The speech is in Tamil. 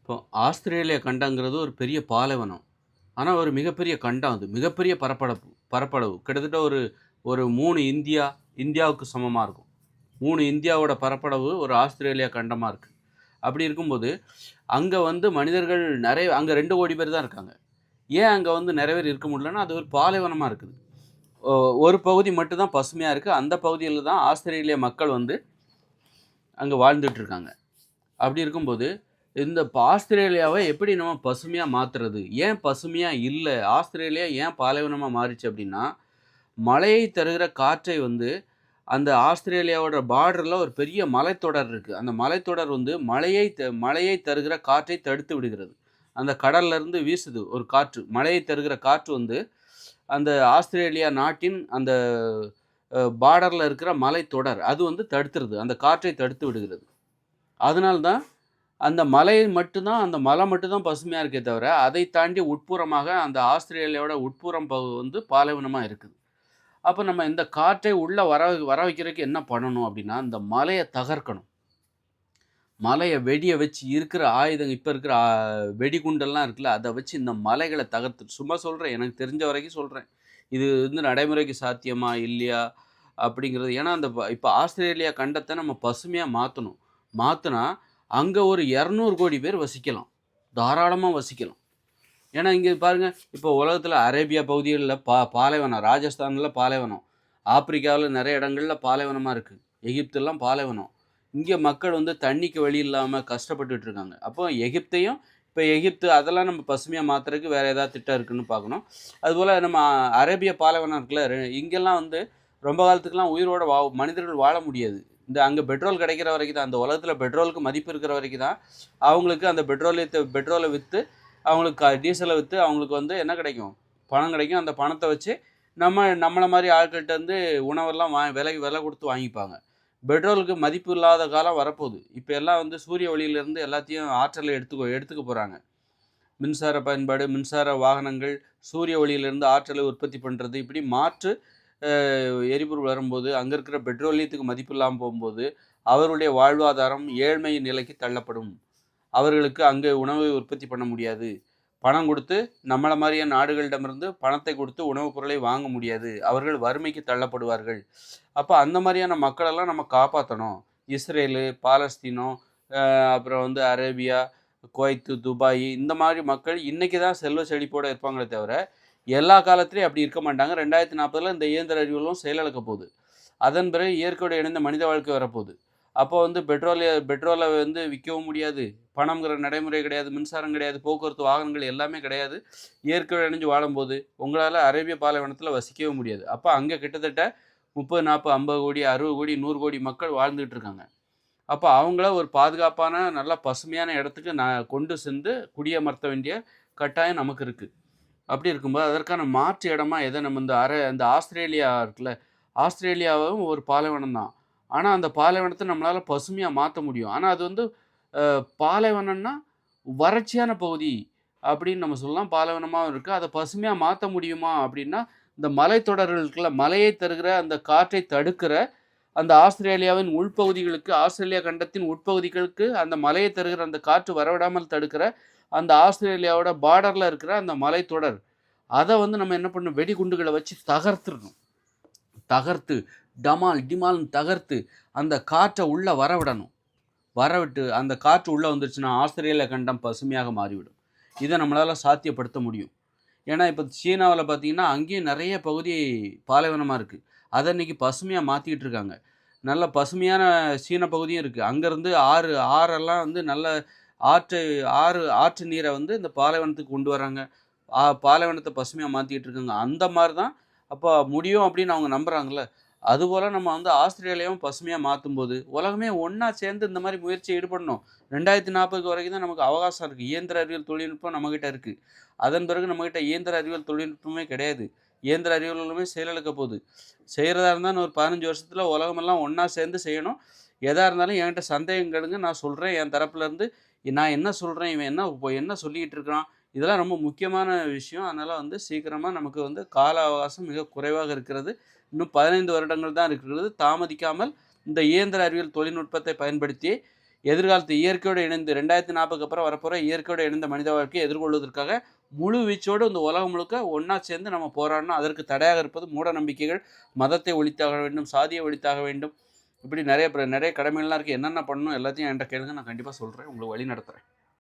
இப்போ ஆஸ்திரேலியா கண்டங்கிறது ஒரு பெரிய பாலைவனம். ஆனா, ஒரு மிகப்பெரிய கண்டம் அது. மிகப்பெரிய பரப்பளவு. கிட்டத்தட்ட ஒரு ஒரு 3 இந்தியாவுக்கு சமமா இருக்கும். 3 இந்தியாவோட பரப்பளவு ஒரு ஆஸ்திரேலியா கண்டமா இருக்கு. அப்படி இருக்கும்போது, அங்க வந்து மனிதர்கள் அங்க 2,00,00,000 பேர் தான் இருக்காங்க. ஏன் அங்க வந்து நெறைய பேர் இருக்க முடியலன்னா, அது ஒரு பாலைவனமா இருக்குது. ஒ ஒரு பகுதி மட்டும் தான் பசுமையா இருக்கு. அந்த பகுதியில தான் ஆஸ்திரேலிய மக்கள் வந்து அங்க வாழ்ந்துட்டு இருக்காங்க. அப்படி இருக்கும்போது, ஆஸ்திரேலியாவ எப்படி நம்ம பசுமையா மாத்துறது? ஏன் பசுமையா இல்ல? ஆஸ்திரேலியா ஏன் பாலைவனமா மாறிச்சு அப்படின்னா, மழையை தருகிற காற்றை வந்து அந்த ஆஸ்திரேலியாவோட பார்டர்ல ஒரு பெரிய மலைத்தொடர் இருக்கு. அந்த மலைத்தொடர் வந்து மழையை தருகிற காற்றை தடுத்து விடுகிறது. அந்த கடல்ல இருந்து வீசுது ஒரு காற்று. மழையை தருகிற காற்று வந்து அந்த ஆஸ்திரேலியா நாட்டின் அந்த பார்டர்ல இருக்கிற மலைத்தொடர். அது வந்து தடுத்துருது. அந்த காற்றை தடுத்து விடுகிறது. அதனால தான் அந்த மலை மட்டும் தான் பசுமையா இருக்கே தவிர, அதை தாண்டி உட்புறமாக அந்த ஆஸ்திரேலியாவோட உட்புறம் வந்து பாலைவனமா இருக்குது. அப்ப நம்ம இந்த காற்றை உள்ள வர வைக்கிறதுக்கு என்ன பண்ணணும் அப்படின்னா, இந்த மலைய தகர்க்கணும். மலைய வெடிய வச்சு இருக்கிற ஆயுதம் இப்ப இருக்கிற வெடிகுண்டெல்லாம் இருக்குல்ல, அத வச்சு இந்த மலைகள சும்மா சொல்றேன். எனக்கு தெரிஞ்ச வரைக்கும் சொல்றேன். இது வந்து நடைமுறைக்கு சாத்தியமா? இல்லையா? அப்படிங்கிறது. ஏன்னா, இப்ப ஆஸ்திரேலியா கண்டத்த நம்ம பசுமையா மாத்தணும். மாத்துனா, அங்க ஒரு 200,00,00,000 பேர் வசிக்கலாம். தாராளமா வசிக்கலாம். ஏன்னா, இங்க பாருங்க, இப்போ உலகத்துல அரேபியா பகுதிகள்ல பாலைவனம். ராஜஸ்தான்ல பாலைவனம். ஆப்பிரிக்காவுல நெறைய இடங்கள்ல பாலைவனமா இருக்கு. எகிப்துலாம் பாலைவனம். இங்க மக்கள் வந்து தண்ணிக்கு வழி இல்லாம கஷ்டப்பட்டுட்டு இருக்காங்க. அப்போ எகிப்து அதெல்லாம் நம்ம பசுமையா மாத்துறதுக்கு வேற ஏதாவது திட்டம் இருக்குன்னு பார்க்கணும். அதுபோல நம்ம அரேபிய பாலைவனம் இருக்குல்ல, இங்கெல்லாம் வந்து ரொம்ப காலத்துக்குலாம் உயிரோட மனிதர்கள் வாழ முடியாது. அங்க பெட்ரோல் கிடைக்கிற வரைக்கும் தான், அந்த உலகத்துல பெட்ரோலுக்கு மதிப்பு இருக்கிற வரைக்கும் தான், அவங்களுக்கு அந்த பெட்ரோல வித்து அவங்களுக்கு டீசல வித்து அவங்களுக்கு வந்து என்ன கிடைக்கும்? பணம் கிடைக்கும். அந்த பணத்த வச்சு நம்மள மாரி ஆட்கள்ட்ட இருந்து உணவெல்லாம் விலை குடுத்து வாங்கிப்பாங்க. பெட்ரோலுக்கு மதிப்பு இல்லாத காலம் வரப்போது. இப்ப எல்லாம் வந்து சூரிய ஒளியிலிருந்து எல்லாத்தையும் ஆற்றல எடுத்துக்க போறாங்க. மின்சார பயன்பாடு, மின்சார வாகனங்கள், சூரிய ஒளியிலிருந்து ஆற்றலை உற்பத்தி பண்றது, இப்படி மாற்று அ எரிபொருள் வரும்போது, அங்க இருக்கிற பெட்ரோலியத்துக்கு மதிப்பு இல்லாம போம்போது, அவருடைய வாழ்வாதாரம் ஏழ்மை நிலைக்கு தள்ளப்படும். அவர்களுக்கு அங்கே உணவை உற்பத்தி பண்ண முடியாது. பணம் குடுத்து நம்மள மாரியான நாடுகளிடமிருந்து பணத்தை குடுத்து உணவுப் பொருளை வாங்க முடியாது. அவர்கள் வறுமைக்கு தள்ளப்படுவார்கள். அப்ப அந்த மாரியான மக்களெல்லாம் நம்ம காப்பாத்தணும். இஸ்ரேலு, பாலஸ்தீனம், அப்புறம் வந்து அரேபியா, குவைத்து, துபாய் இந்த மாரி மக்கள் இன்னைக்கு தான் செல்வ செழிப்போட இருப்பாங்களே தவிர, எல்லா காலத்திலயும் அப்படி இருக்க மாட்டாங்க. 2040ல இந்த இயந்திர அறிவியலும் செயலிழக்கப் போகுது. அதன் பிறகு இயற்கையோடு இணைந்த மனித வாழ்க்கை வரப்போகுது. அப்போ வந்து பெட்ரோல வந்து விற்கவும் முடியாது. பணம்ங்கிற நடைமுறை கிடையாது. மின்சாரம் கிடையாது. போக்குவரத்து வாகனங்கள் எல்லாமே கிடையாது. இயற்கையோடு இணைஞ்சு வாழும்போது, உங்களால அரேபிய பாலைவனத்தில வசிக்கவே முடியாது. அப்ப அங்க கிட்டத்தட்ட 30, 40, 50 கோடி, 60 கோடி, 100 கோடி மக்கள் வாழ்ந்துட்டு இருக்காங்க. அப்ப அவங்கள ஒரு பாதுகாப்பான, நல்ல பசுமையான இடத்துக்கு கொண்டு சென்று குடியமர்த்த வேண்டிய கட்டாயம் நமக்கு இருக்கு. அப்படி இருக்கும்போது, அதற்கான மாற்று இடமா எத நம்ம இந்த ஆஸ்திரேலியா இருக்குல்ல, ஆஸ்திரேலியாவும் ஒரு பாலைவனம் தான். ஆனா, அந்த பாலைவனத்த நம்மளால பசுமையா மாத்த முடியும். ஆனா, அது வந்து பாலைவனம்னா, வறட்சியான பகுதி அப்படின்னு நம்ம சொல்லலாம். பாலைவனமாவும் இருக்கு. அத பசுமையா மாத்த முடியுமா அப்படின்னா, இந்த மலைத்தொடர்கள் இருக்குல்ல, மழையை தருகிற அந்த காற்றை தடுக்கிற அந்த ஆஸ்திரேலியாவின் உள்பகுதிகளுக்கு, ஆஸ்திரேலியா கண்டத்தின் உட்பகுதிகளுக்கு அந்த மழையை தருகிற அந்த காற்று வரவிடாமல் தடுக்கிற, அந்த ஆஸ்திரேலியாவோட பார்டர்ல இருக்கிற அந்த மலைத்தொடர், அத வந்து நம்ம என்ன பண்ணணும், வெடிகுண்டுகள வச்சு தகர்த்துறணும். தகர்த்து, டமால், டிமால்னு தகர்த்து, அந்த காற்ற உள்ள வரவிடணும். வரவிட்டு, அந்த காற்று உள்ள வந்துருச்சுன்னா, ஆஸ்திரேலியா கண்டம் பசுமையாக மாறிவிடும். இத நம்மளால சாத்தியப்படுத்த முடியும். ஏன்னா, இப்ப சீனாவுல பார்த்தீங்கன்னா, அங்கேயும் நெறைய பகுதி பாலைவனமா இருக்கு. அத இன்னைக்கு பசுமையா மாத்திக்கிட்டு இருக்காங்க. நல்ல பசுமையான சீன பகுதியும் இருக்கு. அங்கருந்து ஆறெல்லாம் வந்து நல்ல ஆற்று ஆற்று நீர வந்து இந்த பாலைவனத்துக்கு கொண்டு வராங்க. பாலைவனத்த பசுமையா மாத்திக்கிட்டு இருக்காங்க. அந்த மாரி தான் அப்ப முடியும் அப்படின்னு அவங்க நம்புறாங்கல்ல. அதுபோல நம்ம வந்து ஆஸ்திரேலியாவும் பசுமையா மாத்தும்போது, உலகமே ஒண்ணா சேர்ந்து இந்த மாரி முயற்சிய ஈடுபடணும். 2040 வரைக்கும் தான் நமக்கு அவகாசம் இருக்கு. இயந்திர அறிவியல் தொழில்நுட்பம் நம்மகிட்ட இருக்கு. அதன் பிறகு நம்மகிட்ட இயந்திர அறிவியல் தொழில்நுட்பமே கிடையாது. இயந்திர அறிவியலுமே செயலிழக்க போகுது. செய்றதா இருந்தா இன்னும் ஒரு 15 வருஷத்துல உலகமெல்லாம் ஒண்ணா சேர்ந்து செய்யணும். எதா இருந்தாலும் என்கிட்ட சந்தேகம் கேளுங்க. நான் சொல்றேன் என் தரப்புல இருந்து. நான் என்ன சொல்றேன், இவன் என்ன சொல்லிக்கிட்டு இருக்கிறான். இதெல்லாம் ரொம்ப முக்கியமான விஷயம். அதனால வந்து சீக்கிரமா நமக்கு வந்து கால அவகாசம் மிக குறைவாக இருக்கிறது. இன்னும் 15 வருடங்கள் தான் இருக்கிறது. தாமதிக்காமல் இந்த இயந்திர அறிவியல் தொழில்நுட்பத்தை பயன்படுத்தி எதிர்காலத்து இயற்கையோடு இணைந்து 2040க்கு அப்புறம் வரப்போகிற இயற்கையோடு இணைந்த மனித வாழ்க்கையை எதிர்கொள்வதற்காக முழு வீச்சோடு இந்த உலகம் முழுக்க ஒன்றா சேர்ந்து நம்ம போராடணும். அதற்கு தடையாக இருப்பது மூட நம்பிக்கைகள். மதத்தை ஒழித்தாக வேண்டும், சாதியை ஒழித்தாக வேண்டும். இப்படி நிறைய கடமைகள்லாம் இருக்குது. என்னென்ன பண்ணணும் எல்லாத்தையும் என்கிட்ட கேளுங்க, நான் கண்டிப்பாக சொல்கிறேன், உங்களுக்கு வழி நடத்துகிறேன்.